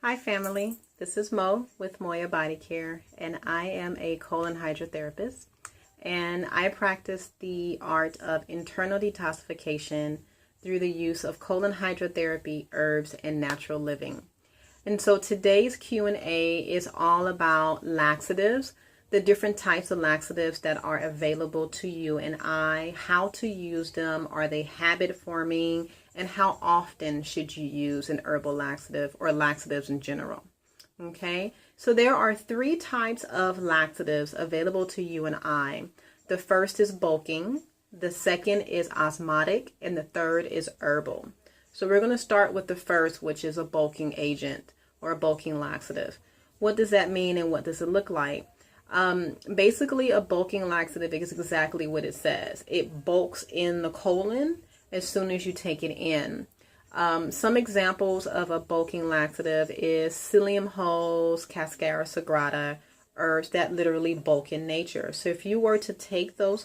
Hi family, this is Mo with Moya Body Care, and I am a colon hydrotherapist, and I practice the art of internal detoxification through the use of colon hydrotherapy, herbs, and natural living. And so today's Q&A is all about laxatives, the different types of laxatives that are available to you and I, how to use them, are they habit forming, and how often should you use an herbal laxative or laxatives in general. Okay, so there are three types of laxatives available to you and I. The first is bulking, the second is osmotic, and the third is herbal. So we're going to start with the first, which is a bulking agent or a bulking laxative. What does that mean and what does it look like? Basically, a bulking laxative is exactly what it says. It bulks in the colon as soon as you take it in. Some examples of a bulking laxative is psyllium hulls, cascara sagrada, herbs that literally bulk in nature. So if you were to take those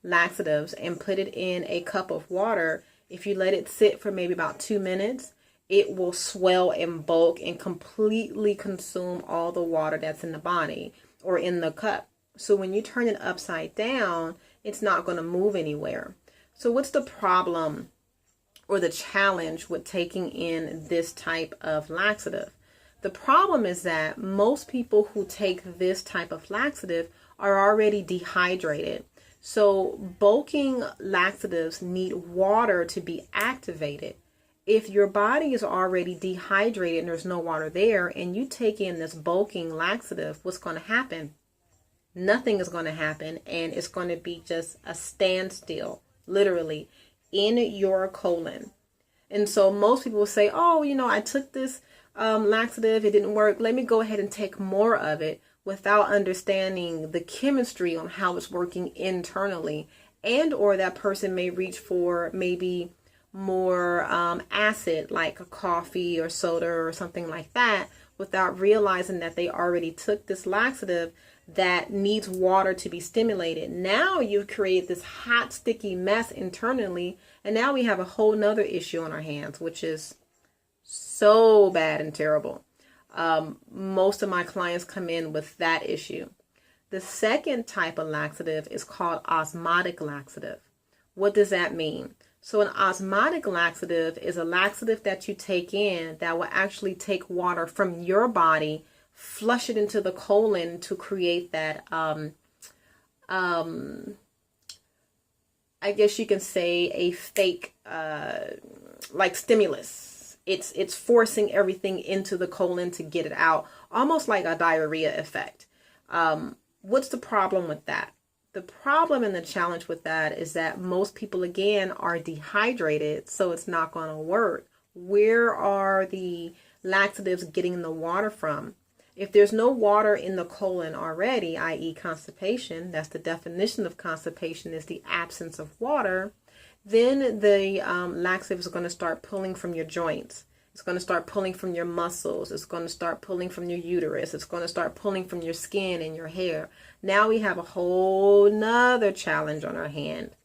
laxatives and put it in a cup of water, if you let it sit for maybe about 2 minutes, it will swell and bulk and completely consume all the water that's in the body or in the cup. So when you turn it upside down, it's not going to move anywhere. So what's the problem or the challenge with taking in this type of laxative? The problem is that most people who take this type of laxative are already dehydrated. So bulking laxatives need water to be activated. If your body is already dehydrated and there's no water there, and you take in this bulking laxative, what's going to happen? Nothing is going to happen, and it's going to be just a standstill, literally, in your colon. And so most people will say, oh, I took this laxative, it didn't work, let me go ahead and take more of it, without understanding the chemistry on how it's working internally. And or that person may reach for maybe more acid, like a coffee or soda or something like that, without realizing that they already took this laxative that needs water to be stimulated. Now you've created this hot, sticky mess internally, and now we have a whole nother issue on our hands, which is so bad and terrible. Most of my clients come in with that issue. The second type of laxative is called osmotic laxative. What does that mean? So an osmotic laxative is a laxative that you take in that will actually take water from your body, flush it into the colon to create that, I guess you can say a fake, like stimulus. It's forcing everything into the colon to get it out, almost like a diarrhea effect. What's the problem with that? The problem and the challenge with that is that most people, again, are dehydrated, so it's not going to work. Where are the laxatives getting the water from? If there's no water in the colon already, i.e. constipation, that's the definition of constipation, is the absence of water, then the laxative is going to start pulling from your joints. It's going to start pulling from your muscles. It's going to start pulling from your uterus. It's going to start pulling from your skin and your hair. Now we have a whole nother challenge on our hand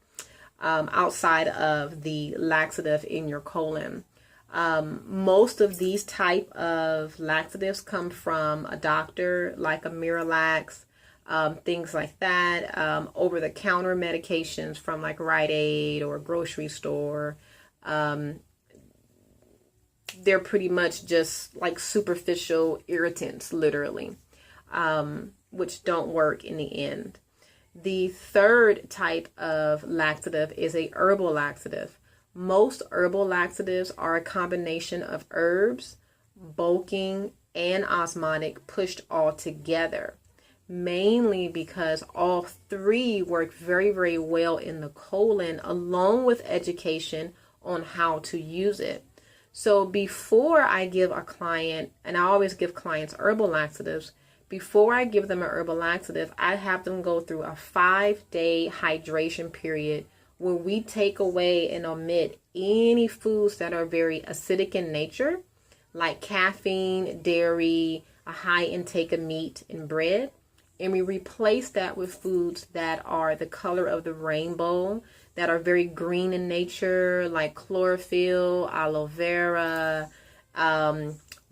outside of the laxative in your colon. Most of these type of laxatives come from a doctor, like a Miralax, things like that. Over-the-counter medications from like Rite Aid or a grocery store. They're pretty much just like superficial irritants, literally, which don't work in the end. The third type of laxative is a herbal laxative. Most herbal laxatives are a combination of herbs, bulking, and osmotic pushed all together, mainly because all three work very, very well in the colon, along with education on how to use it. So before I give a client, and I always give clients herbal laxatives, before I give them an herbal laxative, I have them go through a 5-day hydration period where we take away and omit any foods that are very acidic in nature, like caffeine, dairy, a high intake of meat and bread. And we replace that with foods that are the color of the rainbow, that are very green in nature, like chlorophyll, aloe vera,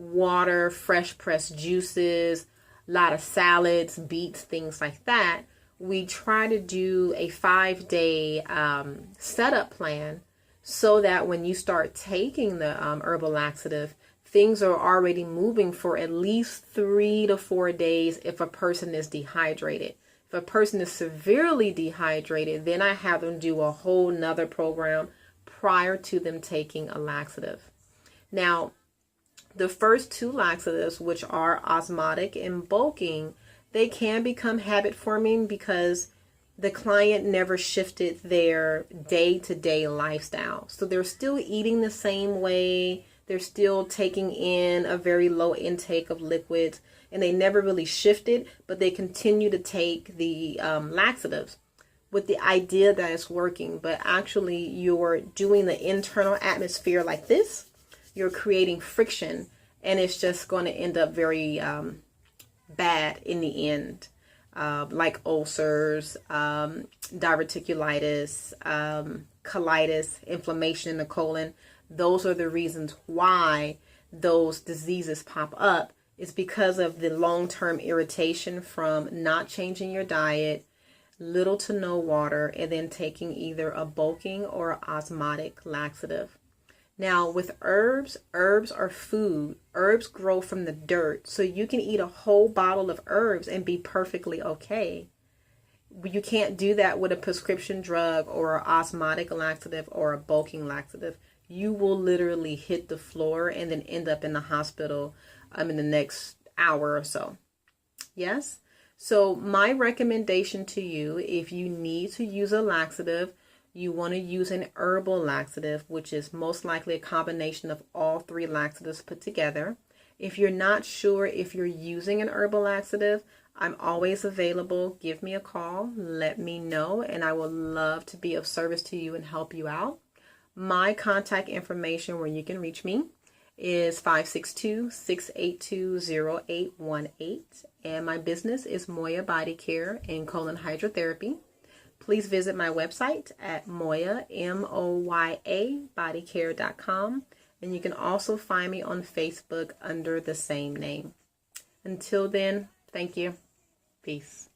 water, fresh pressed juices, a lot of salads, beets, things like that. We try to do a 5-day setup plan so that when you start taking the herbal laxative, things are already moving for at least 3 to 4 days if a person is dehydrated. If a person is severely dehydrated, then I have them do a whole nother program prior to them taking a laxative. Now, the first 2 laxatives, which are osmotic and bulking, they can become habit forming because the client never shifted their day-to-day lifestyle. So they're still eating the same way. They're still taking in a very low intake of liquids, and they never really shifted, but they continue to take the laxatives with the idea that it's working. But actually, you're doing the internal atmosphere like this. You're creating friction, and it's just going to end up very bad in the end, like ulcers, diverticulitis, colitis, inflammation in the colon. Those are the reasons why those diseases pop up. It's because of the long-term irritation from not changing your diet, little to no water, and then taking either a bulking or osmotic laxative. Now, with herbs, herbs are food. Herbs grow from the dirt, so you can eat a whole bottle of herbs and be perfectly okay. You can't do that with a prescription drug or an osmotic laxative or a bulking laxative. You will literally hit the floor and then end up in the hospital in the next hour or so. Yes? So my recommendation to you, if you need to use a laxative, you want to use an herbal laxative, which is most likely a combination of all 3 laxatives put together. If you're not sure if you're using an herbal laxative, I'm always available. Give me a call. Let me know, and I would love to be of service to you and help you out. My contact information where you can reach me is 562-682-0818, and my business is Moya Body Care and Colon Hydrotherapy. Please visit my website at Moya, M-O-Y-A, bodycare.com, and you can also find me on Facebook under the same name. Until then, thank you. Peace.